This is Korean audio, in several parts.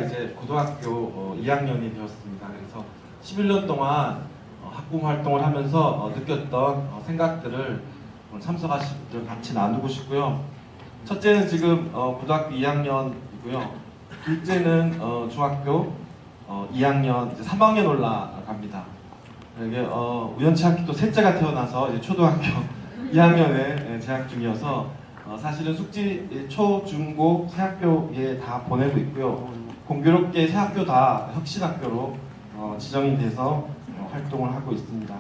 이제 고등학교 2학년이 되었습니다. 그래서 11년 동안 학부모 활동을 하면서 느꼈던 생각들을 오늘 참석하신 분들 같이 나누고 싶고요. 첫째는 지금 고등학교 2학년이고요. 둘째는 중학교 2학년, 이제 3학년 올라갑니다. 이게 우연치 않게 또 셋째가 태어나서 이제 초등학교 2학년에 재학 중이어서 사실은 숙지 초, 중, 고 세 학교에 다 보내고 있고요. 공교롭게 세 학교 다 혁신학교로 지정이 돼서 활동을 하고 있습니다.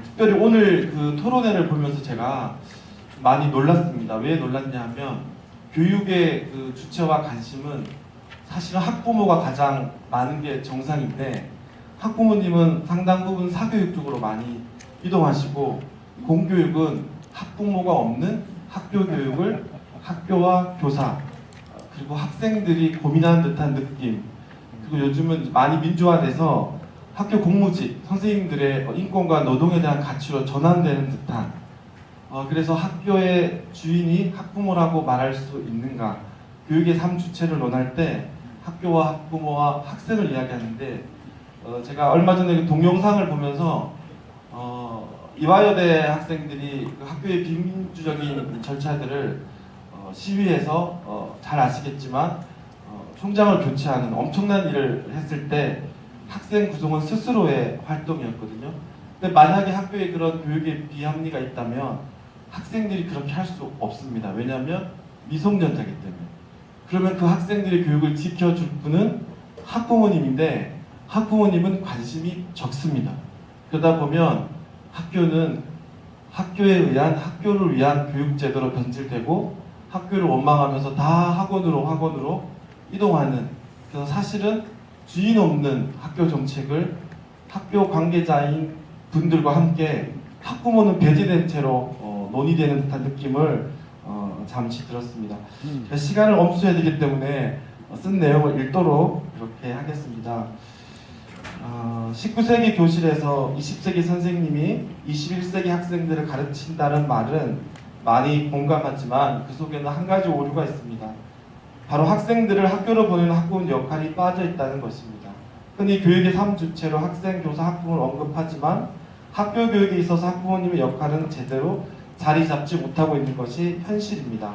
특별히 오늘 그 토론회를 보면서 제가 많이 놀랐습니다. 왜 놀랐냐 하면 교육의 그 주체와 관심은 사실은 학부모가 가장 많은 게 정상인데 학부모님은 상당 부분 사교육 쪽으로 많이 이동하시고 공교육은 학부모가 없는 학교 교육을 학교와 교사 그리고 학생들이 고민하는 듯한 느낌, 그리고 요즘은 많이 민주화돼서 학교 공무직, 선생님들의 인권과 노동에 대한 가치로 전환되는 듯한 그래서 학교의 주인이 학부모라고 말할 수 있는가, 교육의 3주체를 논할 때 학교와 학부모와 학생을 이야기하는데 제가 얼마 전에 그 동영상을 보면서 이화여대 학생들이 그 학교의 비민주적인 절차들을 시위에서 잘 아시겠지만 총장을 교체하는 엄청난 일을 했을 때 학생 구성원 스스로의 활동이었거든요. 근데 만약에 학교에 그런 교육의 비합리가 있다면 학생들이 그렇게 할 수 없습니다. 왜냐하면 미성년자이기 때문에. 그러면 그 학생들의 교육을 지켜줄 분은 학부모님인데 학부모님은 관심이 적습니다. 그러다 보면 학교는 학교에 의한 학교를 위한 교육제도로 변질되고 학교를 원망하면서 다 학원으로 이동하는, 그래서 사실은 주인 없는 학교 정책을 학교 관계자인 분들과 함께 학부모는 배제된 채로 논의되는 듯한 느낌을 잠시 들었습니다. 시간을 엄수해야 되기 때문에 쓴 내용을 읽도록 이렇게 하겠습니다. 19세기 교실에서 20세기 선생님이 21세기 학생들을 가르친다는 말은 많이 공감하지만 그 속에는 한 가지 오류가 있습니다. 바로 학생들을 학교로 보내는 학부모 역할이 빠져 있다는 것입니다. 흔히 교육의 3주체로 학생, 교사, 학부모를 언급하지만 학교 교육에 있어서 학부모님의 역할은 제대로 자리 잡지 못하고 있는 것이 현실입니다.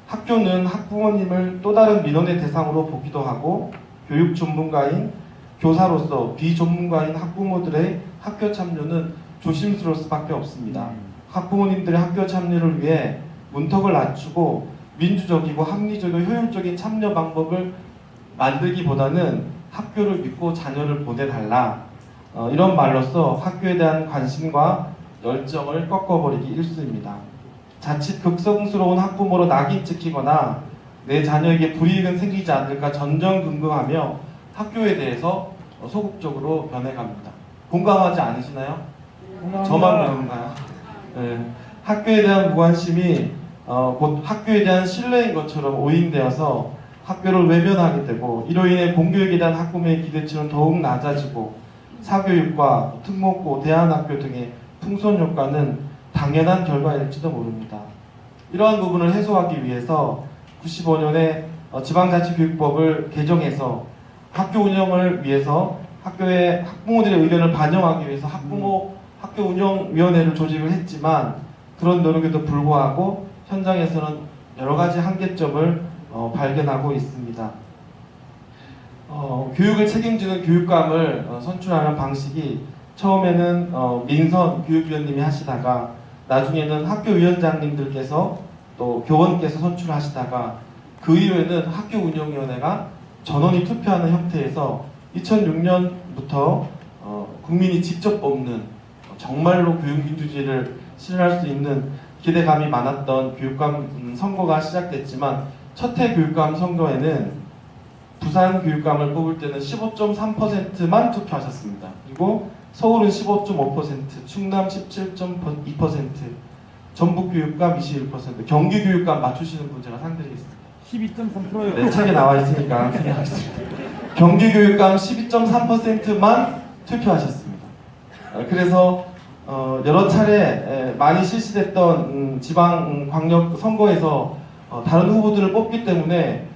학교는 학부모님을 또 다른 민원의 대상으로 보기도 하고 교육 전문가인 교사로서 비전문가인 학부모들의 학교 참여는 조심스러울 수밖에 없습니다. 학부모님들의 학교 참여를 위해 문턱을 낮추고 민주적이고 합리적이고 효율적인 참여 방법을 만들기보다는 학교를 믿고 자녀를 보내달라, 이런 말로써 학교에 대한 관심과 열정을 꺾어버리기 일쑤입니다. 자칫 극성스러운 학부모로 낙인 찍히거나 내 자녀에게 불이익은 생기지 않을까 전전긍긍하며 학교에 대해서 소극적으로 변해갑니다. 공감하지 않으시나요? 저만 그런가요? 네. 학교에 대한 무관심이 곧 학교에 대한 신뢰인 것처럼 오인되어서 학교를 외면하게 되고 이로 인해 공교육에 대한 학부모의 기대치는 더욱 낮아지고 사교육과 특목고, 대안학교 등의 풍선 효과는 당연한 결과일지도 모릅니다. 이러한 부분을 해소하기 위해서 95년에 지방자치교육법을 개정해서 학교 운영을 위해서 학교의 학부모들의 의견을 반영하기 위해서 학교 운영위원회를 조직을 했지만 그런 노력에도 불구하고 현장에서는 여러 가지 한계점을 발견하고 있습니다. 교육을 책임지는 교육감을 선출하는 방식이 처음에는 민선 교육위원님이 하시다가 나중에는 학교위원장님들께서 또 교원께서 선출하시다가 그 이후에는 학교운영위원회가 전원이 투표하는 형태에서 2006년부터 국민이 직접 뽑는 정말로 교육민주주의를 실현할 수 있는 기대감이 많았던 교육감 선거가 시작됐지만 첫 해 교육감 선거에는 부산 교육감을 뽑을 때는 15.3%만 투표하셨습니다. 그리고 서울은 15.5%, 충남 17.2%, 전북 교육감 21%, 경기 교육감 맞추시는 분 제가 상드리겠습니다. 12.3%요. 네, 책에 나와 있으니까 생각하겠습니다. 경기 교육감 12.3%만 투표하셨습니다. 그래서 여러 차례 많이 실시됐던 지방 광역 선거에서 다른 후보들을 뽑기 때문에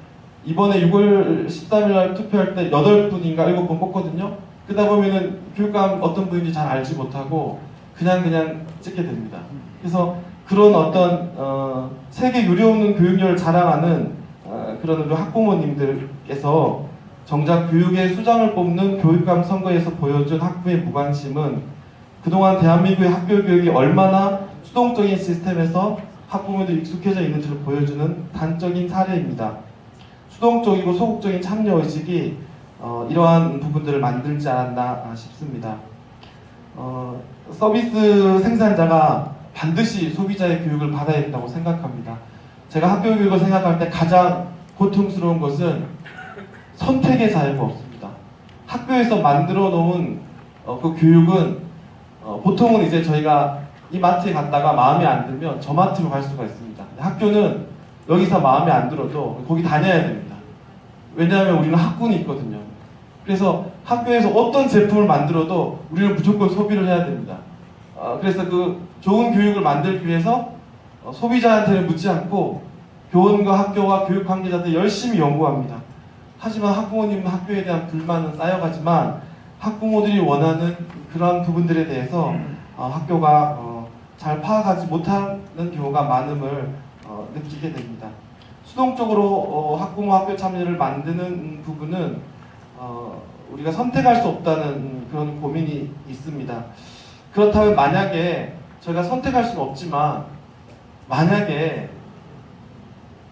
이번에 6월 13일 날 투표할 때 8분인가 7분 뽑거든요. 그러다 보면은 교육감 어떤 분인지 잘 알지 못하고 그냥 찍게 됩니다. 그래서 그런 어떤 세계 유례없는 교육열을 자랑하는 그런 우리 학부모님들께서 정작 교육의 수장을 뽑는 교육감 선거에서 보여준 학부의 무관심은 그동안 대한민국의 학교 교육이 얼마나 수동적인 시스템에서 학부모들이 익숙해져 있는지를 보여주는 단적인 사례입니다. 수동적이고 소극적인 참여의식이 이러한 부분들을 만들지 않았나 싶습니다. 서비스 생산자가 반드시 소비자의 교육을 받아야 된다고 생각합니다. 제가 학교 교육을 생각할 때 가장 고통스러운 것은 선택의 자유가 없습니다. 학교에서 만들어 놓은 그 교육은 보통은 이제 저희가 이 마트에 갔다가 마음에 안 들면 저 마트로 갈 수가 있습니다. 학교는 여기서 마음에 안 들어도 거기 다녀야 됩니다. 왜냐하면 우리는 학군이 있거든요. 그래서 학교에서 어떤 제품을 만들어도 우리는 무조건 소비를 해야 됩니다. 그래서 그 좋은 교육을 만들기 위해서 소비자한테는 묻지 않고 교원과 학교와 교육 관계자들 열심히 연구합니다. 하지만 학부모님은 학교에 대한 불만은 쌓여가지만 학부모들이 원하는 그런 부분들에 대해서 학교가 잘 파악하지 못하는 경우가 많음을 느끼게 됩니다. 수동적으로 학부모 학교 참여를 만드는 부분은 우리가 선택할 수 없다는 그런 고민이 있습니다. 그렇다면 만약에 저희가 선택할 수는 없지만 만약에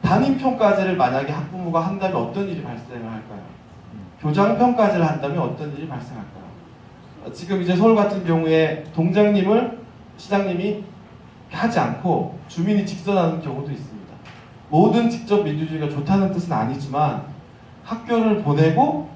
담임평가제를 만약에 학부모가 한다면 어떤 일이 발생을 할까요? 교장평가제를 한다면 어떤 일이 발생할까요? 지금 이제 서울 같은 경우에 동장님을 시장님이 하지 않고 주민이 직선하는 경우도 있습니다. 모든 직접 민주주의가 좋다는 뜻은 아니지만 학교를 보내고